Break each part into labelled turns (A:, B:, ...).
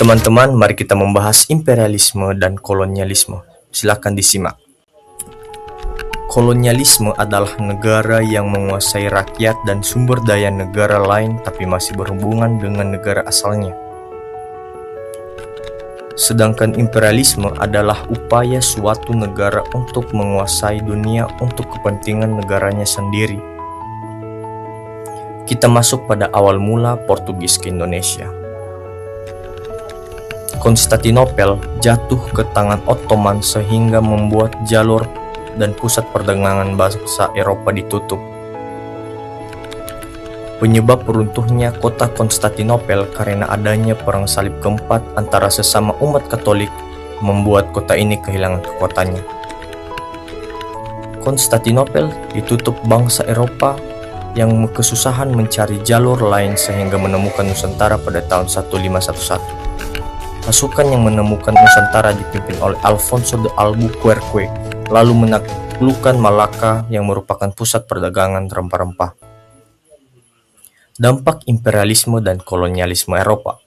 A: Teman-teman, mari kita membahas imperialisme dan kolonialisme. Silakan disimak. Kolonialisme adalah negara yang menguasai rakyat dan sumber daya negara lain tapi masih berhubungan dengan negara asalnya. Sedangkan imperialisme adalah upaya suatu negara untuk menguasai dunia untuk kepentingan negaranya sendiri. Kita masuk pada awal mula Portugis ke Indonesia. Konstantinopel jatuh ke tangan Ottoman sehingga membuat jalur dan pusat perdagangan bangsa Eropa ditutup. Penyebab runtuhnya kota Konstantinopel karena adanya perang salib keempat antara sesama umat Katolik membuat kota ini kehilangan kekuatannya. Konstantinopel ditutup bangsa Eropa yang kesusahan mencari jalur lain sehingga menemukan Nusantara pada tahun 1511. Pasukan yang menemukan Nusantara dipimpin oleh Alfonso de Albuquerque lalu menaklukkan Malaka yang merupakan pusat perdagangan rempah-rempah. Dampak imperialisme dan kolonialisme Eropa.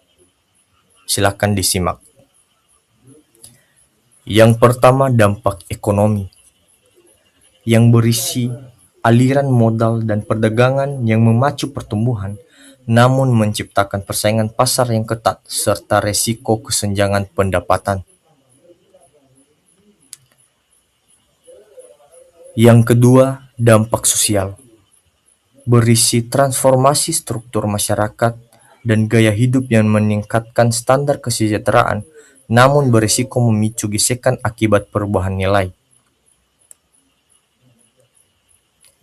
A: Silakan disimak. Yang pertama, dampak ekonomi yang berisi aliran modal dan perdagangan yang memacu pertumbuhan namun menciptakan persaingan pasar yang ketat serta resiko kesenjangan pendapatan. Yang kedua, dampak sosial berisi transformasi struktur masyarakat dan gaya hidup yang meningkatkan standar kesejahteraan namun berisiko memicu gesekan akibat perubahan nilai.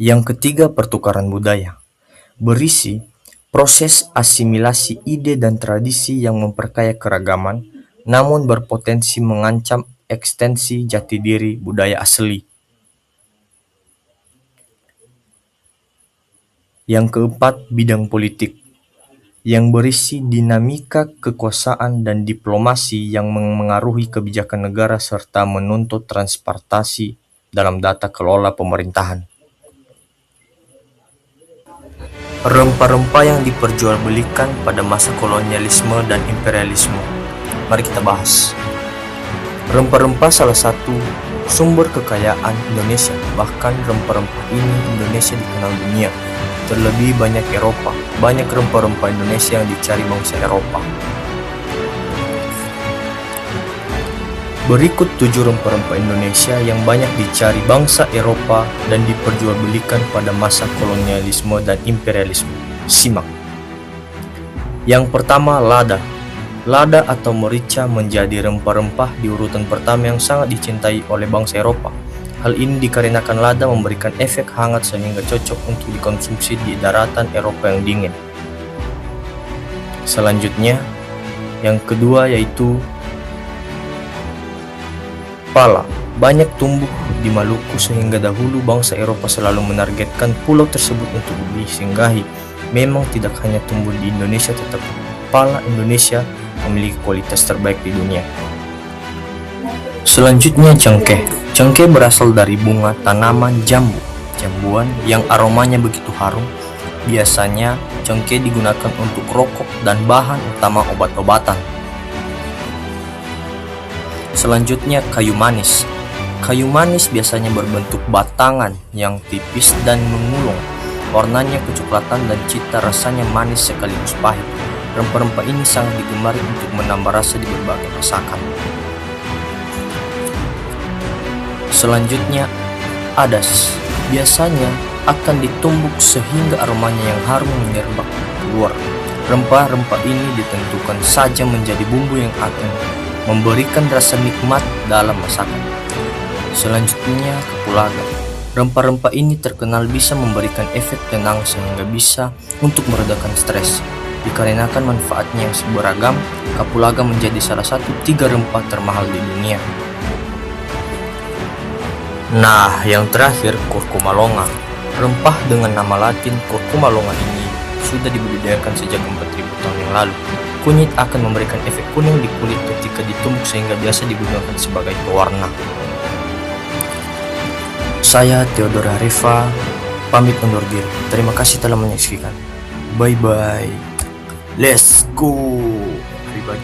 A: Yang ketiga, pertukaran budaya berisi proses asimilasi ide dan tradisi yang memperkaya keragaman, namun berpotensi mengancam ekstensi jati diri budaya asli. Yang keempat, bidang politik, yang berisi dinamika kekuasaan dan diplomasi yang mengaruhi kebijakan negara serta menuntut transparansi dalam data kelola pemerintahan. Rempah-rempah yang diperjualbelikan pada masa kolonialisme dan imperialisme. Mari kita bahas. Rempah-rempah salah satu sumber kekayaan Indonesia. Bahkan rempah-rempah ini Indonesia dikenal dunia. Terlebih banyak Eropa. Banyak rempah-rempah Indonesia yang dicari bangsa Eropa. Berikut 7 rempah-rempah Indonesia yang banyak dicari bangsa Eropa dan diperjualbelikan pada masa kolonialisme dan imperialisme. Simak. Yang pertama, lada. Lada atau merica menjadi rempah-rempah di urutan pertama yang sangat dicintai oleh bangsa Eropa. Hal ini dikarenakan lada memberikan efek hangat sehingga cocok untuk dikonsumsi di daratan Eropa yang dingin. Selanjutnya, yang kedua yaitu pala. Banyak tumbuh di Maluku sehingga dahulu bangsa Eropa selalu menargetkan pulau tersebut untuk disinggahi. Memang tidak hanya tumbuh di Indonesia, tetapi pala Indonesia memiliki kualitas terbaik di dunia. Selanjutnya, cengkeh. Cengkeh berasal dari bunga tanaman jambu. Jambuan yang aromanya begitu harum. Biasanya cengkeh digunakan untuk rokok dan bahan utama obat-obatan. Selanjutnya, kayu manis. Kayu manis biasanya berbentuk batangan yang tipis dan mengulung. Warnanya kecoklatan dan cita rasanya manis sekaligus pahit. Rempah-rempah ini sangat digemari untuk menambah rasa di berbagai masakan. Selanjutnya, adas. Biasanya akan ditumbuk sehingga aromanya yang harum menyerbak keluar. Rempah-rempah ini ditentukan saja menjadi bumbu yang akan memberikan rasa nikmat dalam masakan. Selanjutnya, kapulaga. Rempah-rempah ini terkenal bisa memberikan efek tenang sehingga bisa untuk meredakan stres. Dikarenakan manfaatnya yang beragam, kapulaga menjadi salah satu 3 rempah termahal di dunia. Nah, yang terakhir, kurkuma longa. Rempah dengan nama latin kurkuma longa ini sudah dibudidayakan sejak 4.000 tahun yang lalu. Kunyit akan memberikan efek kuning di kulit ketika ditumbuk sehingga biasa digunakan sebagai pewarna. Saya Theodora Riva, pamit undur diri. Terima kasih telah menyaksikan. Bye bye. Let's go.